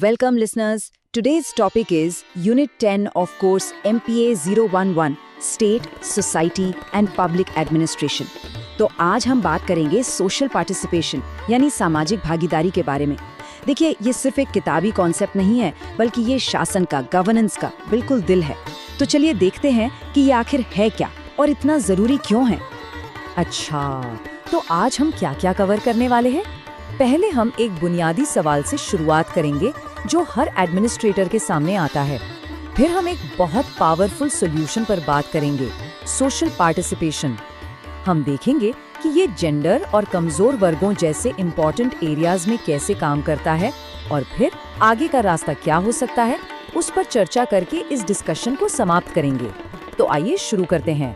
Welcome listeners. Today's topic is Unit 10 of course MPA 011 State, Society and Public Administration. तो आज हम बात करेंगे सोशल पार्टिसिपेशन यानी सामाजिक भागीदारी के बारे में। देखिए, ये सिर्फ एक किताबी कॉन्सेप्ट नहीं है, बल्कि ये शासन का, गवर्नेंस का बिल्कुल दिल है। तो चलिए देखते हैं कि ये आखिर है क्या और इतना जरूरी क्यों है। अच्छा, तो आज हम क्या क्या कवर करने वाले हैं? पहले हम एक बुनियादी सवाल से शुरुआत करेंगे जो हर एडमिनिस्ट्रेटर के सामने आता है। फिर हम एक बहुत पावरफुल सॉल्यूशन पर बात करेंगे, सोशल पार्टिसिपेशन। हम देखेंगे कि ये जेंडर और कमजोर वर्गों जैसे इम्पोर्टेंट एरियाज में कैसे काम करता है और फिर आगे का रास्ता क्या हो सकता है, उस पर चर्चा करके इस डिस्कशन को समाप्त करेंगे। तो आइए शुरू करते हैं।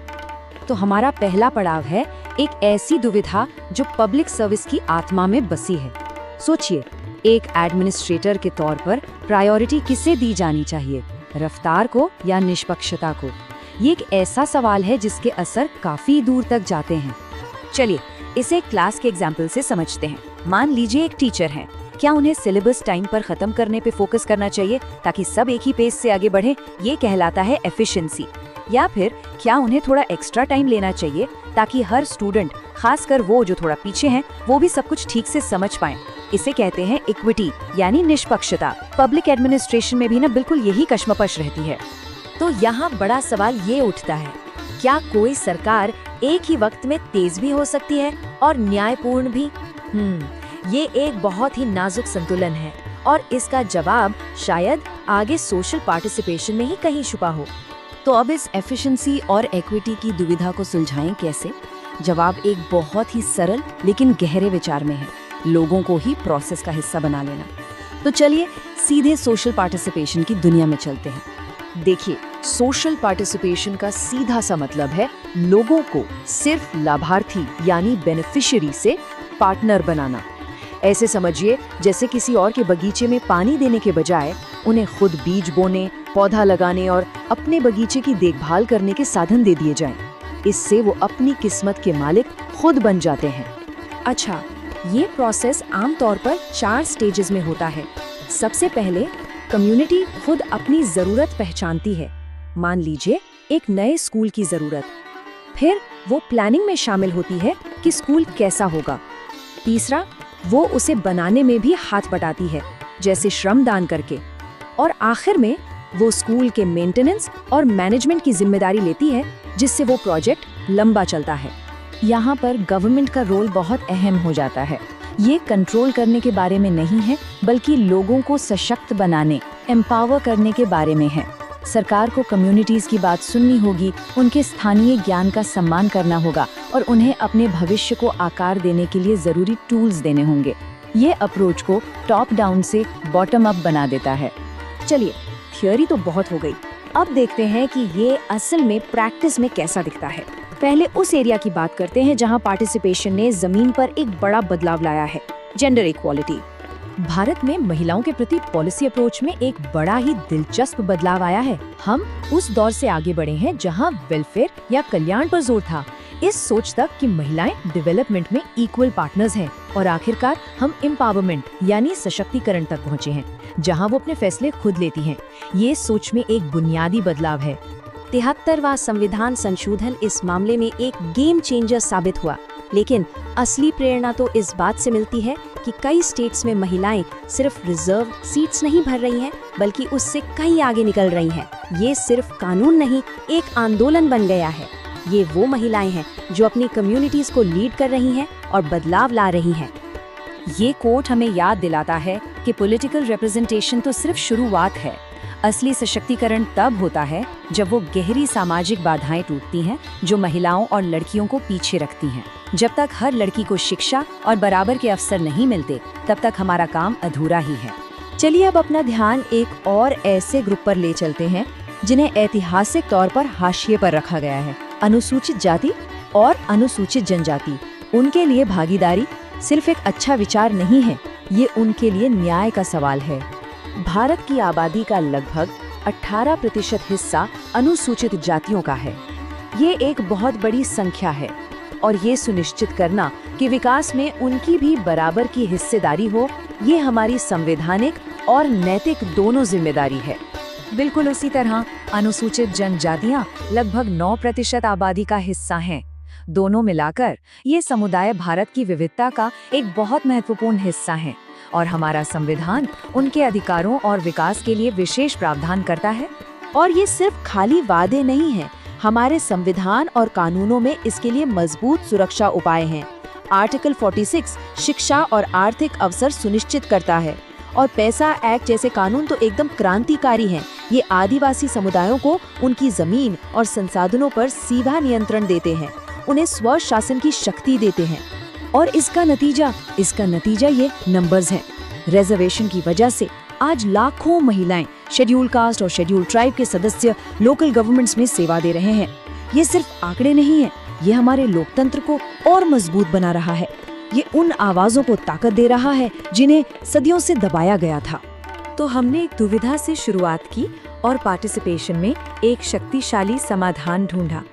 तो हमारा पहला पड़ाव है एक ऐसी दुविधा जो पब्लिक सर्विस की आत्मा में बसी है। सोचिए, एक एडमिनिस्ट्रेटर के तौर पर प्रायोरिटी किसे दी जानी चाहिए, रफ्तार को या निष्पक्षता को? ये एक ऐसा सवाल है जिसके असर काफी दूर तक जाते हैं। चलिए इसे क्लास के एग्जाम्पल से समझते हैं। मान लीजिए एक टीचर हैं, क्या उन्हें सिलेबस टाइम पर खत्म करने पे फोकस करना चाहिए ताकि सब एक ही पेस से आगे बढ़े? ये कहलाता है एफिशिएंसी। या फिर क्या उन्हें थोड़ा एक्स्ट्रा टाइम लेना चाहिए ताकि हर स्टूडेंट, खासकर वो जो थोड़ा पीछे हैं, वो भी सब कुछ ठीक से समझ पाएं? इसे कहते हैं इक्विटी यानी निष्पक्षता। पब्लिक एडमिनिस्ट्रेशन में भी ना बिल्कुल यही कशमकश रहती है। तो यहाँ बड़ा सवाल ये उठता है, क्या कोई सरकार एक ही वक्त में तेज भी हो सकती है और न्यायपूर्ण भी? ये एक बहुत ही नाजुक संतुलन है और इसका जवाब शायद आगे सोशल पार्टिसिपेशन में ही कहीं छुपा हो। तो अब इस एफिशिएंसी और इक्विटी की दुविधा को सुलझाएं कैसे? जवाब एक बहुत ही सरल लेकिन गहरे विचार में है, लोगों को ही प्रोसेस का हिस्सा बना लेना। तो चलिए सीधे सोशल पार्टिसिपेशन की दुनिया में चलते हैं। देखिए, सोशल पार्टिसिपेशन का सीधा सा मतलब है लोगों को सिर्फ लाभार्थी यानी बेनिफिशियरी से पार्टनर बनाना। ऐसे समझिए जैसे किसी और के बगीचे में पानी देने के बजाय उन्हें खुद बीज बोने, पौधा लगाने और अपने बगीचे की देखभाल करने के साधन दे दिए जाएं। इससे वो अपनी किस्मत के मालिक खुद बन जाते हैं। अच्छा, ये प्रोसेस आमतौर पर 4 स्टेजेस में होता है। सबसे पहले कम्युनिटी खुद अपनी जरूरत पहचानती है। मान लीजिए एक नए स्कूल की जरूरत। फिर वो प्लानिंग में शामिल होती है कि स्कूल कैसा होगा। तीसरा, वो उसे बनाने में भी हाथ बटाती है, जैसे श्रमदान करके। और आखिर में वो स्कूल के मेंटेनेंस और मैनेजमेंट की जिम्मेदारी लेती है, जिससे वो प्रोजेक्ट लंबा चलता है। यहाँ पर गवर्नमेंट का रोल बहुत अहम हो जाता है। ये कंट्रोल करने के बारे में नहीं है, बल्कि लोगों को सशक्त बनाने, एम्पावर करने के बारे में है। सरकार को कम्युनिटीज की बात सुननी होगी, उनके स्थानीय ज्ञान का सम्मान करना होगा और उन्हें अपने भविष्य को आकार देने के लिए जरूरी टूल्स देने होंगे। ये अप्रोच को टॉप डाउन से बॉटम अप बना देता है। चलिए, थ्योरी तो बहुत हो गई, अब देखते हैं कि ये असल में प्रैक्टिस में कैसा दिखता है। पहले उस एरिया की बात करते हैं जहां पार्टिसिपेशन ने जमीन पर एक बड़ा बदलाव लाया है, जेंडर इक्वालिटी। भारत में महिलाओं के प्रति पॉलिसी अप्रोच में एक बड़ा ही दिलचस्प बदलाव आया है। हम उस दौर से आगे बढ़े हैं जहां वेलफेयर या कल्याण पर जोर था, इस सोच तक कि महिलाएं डेवलपमेंट में इक्वल पार्टनर्स हैं। और आखिरकार हम एम्पावरमेंट यानी सशक्तिकरण तक पहुंचे हैं, जहां वो अपने फैसले खुद लेती हैं। ये सोच में एक बुनियादी बदलाव है। 73वां संविधान संशोधन इस मामले में एक गेम चेंजर साबित हुआ। लेकिन असली प्रेरणा तो इस बात से मिलती है कि कई स्टेट्स में महिलाएं सिर्फ रिजर्व सीट्स नहीं भर रही हैं, बल्कि उससे कई आगे निकल रही हैं। ये सिर्फ कानून नहीं, एक आंदोलन बन गया है। ये वो महिलाएं हैं जो अपनी कम्युनिटीज को लीड कर रही हैं और बदलाव ला रही हैं। ये कोट हमें याद दिलाता है कि पॉलिटिकल रिप्रेजेंटेशन तो सिर्फ शुरुआत है। असली सशक्तिकरण तब होता है जब वो गहरी सामाजिक बाधाएं टूटती हैं जो महिलाओं और लड़कियों को पीछे रखती हैं। जब तक हर लड़की को शिक्षा और बराबर के अवसर नहीं मिलते, तब तक हमारा काम अधूरा ही है। चलिए अब अपना ध्यान एक और ऐसे ग्रुप पर ले चलते हैं जिन्हें ऐतिहासिक तौर पर हाशिए पर रखा गया है, अनुसूचित जाति और अनुसूचित जनजाति। उनके लिए भागीदारी सिर्फ एक अच्छा विचार नहीं है, ये उनके लिए न्याय का सवाल है। भारत की आबादी का लगभग 18% हिस्सा अनुसूचित जातियों का है। ये एक बहुत बड़ी संख्या है और ये सुनिश्चित करना कि विकास में उनकी भी बराबर की हिस्सेदारी हो, ये हमारी संवैधानिक और नैतिक दोनों जिम्मेदारी है। बिल्कुल उसी तरह अनुसूचित जनजातियां लगभग 9% आबादी का हिस्सा हैं। दोनों मिलाकर ये समुदाय भारत की विविधता का एक बहुत महत्वपूर्ण हिस्सा हैं और हमारा संविधान उनके अधिकारों और विकास के लिए विशेष प्रावधान करता है। और ये सिर्फ खाली वादे नहीं हैं, हमारे संविधान और कानूनों में इसके लिए मजबूत सुरक्षा उपाय हैं। आर्टिकल 46 शिक्षा और आर्थिक अवसर सुनिश्चित करता है और पैसा एक्ट जैसे कानून तो एकदम क्रांतिकारी हैं। ये आदिवासी समुदायों को उनकी जमीन और संसाधनों पर सीधा नियंत्रण देते हैं, उन्हें स्व शासन की शक्ति देते हैं। और इसका नतीजा ये नंबर्स हैं। रिजर्वेशन की वजह से आज लाखों महिलाएं, शेड्यूल कास्ट और शेड्यूल ट्राइब के सदस्य लोकल गवर्नमेंट्स में सेवा दे रहे हैं। ये सिर्फ आंकड़े नहीं है, ये हमारे लोकतंत्र को और मजबूत बना रहा है। ये उन आवाजों को ताकत दे रहा है जिन्हें सदियों से दबाया गया था। तो हमने एक दुविधा से शुरुआत की और पार्टिसिपेशन में एक शक्तिशाली समाधान ढूंढा।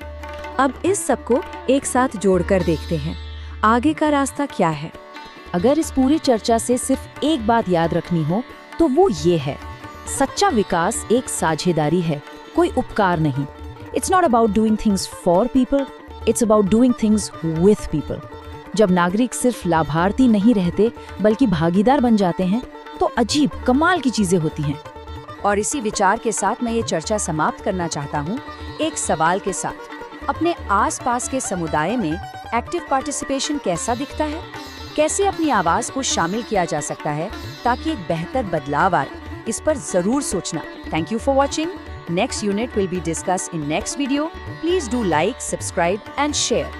अब इस सबको एक साथ जोड़कर देखते हैं, आगे का रास्ता क्या है। अगर इस पूरी चर्चा से सिर्फ एक बात याद रखनी हो तो वो ये है, सच्चा विकास एक साझेदारी है, कोई उपकार नहीं। It's not about doing things for people, it's about doing things with people. जब नागरिक सिर्फ लाभार्थी नहीं रहते बल्कि भागीदार बन जाते हैं तो अजीब कमाल की चीजें होती हैं। और इसी विचार के साथ मैं ये चर्चा समाप्त करना चाहता हूँ एक सवाल के साथ। अपने आसपास के समुदाय में एक्टिव पार्टिसिपेशन कैसा दिखता है? कैसे अपनी आवाज को शामिल किया जा सकता है ताकि एक बेहतर बदलाव आए? इस पर जरूर सोचना। Thank you for watching. Next unit will be discuss in next video. Please do like, subscribe and share.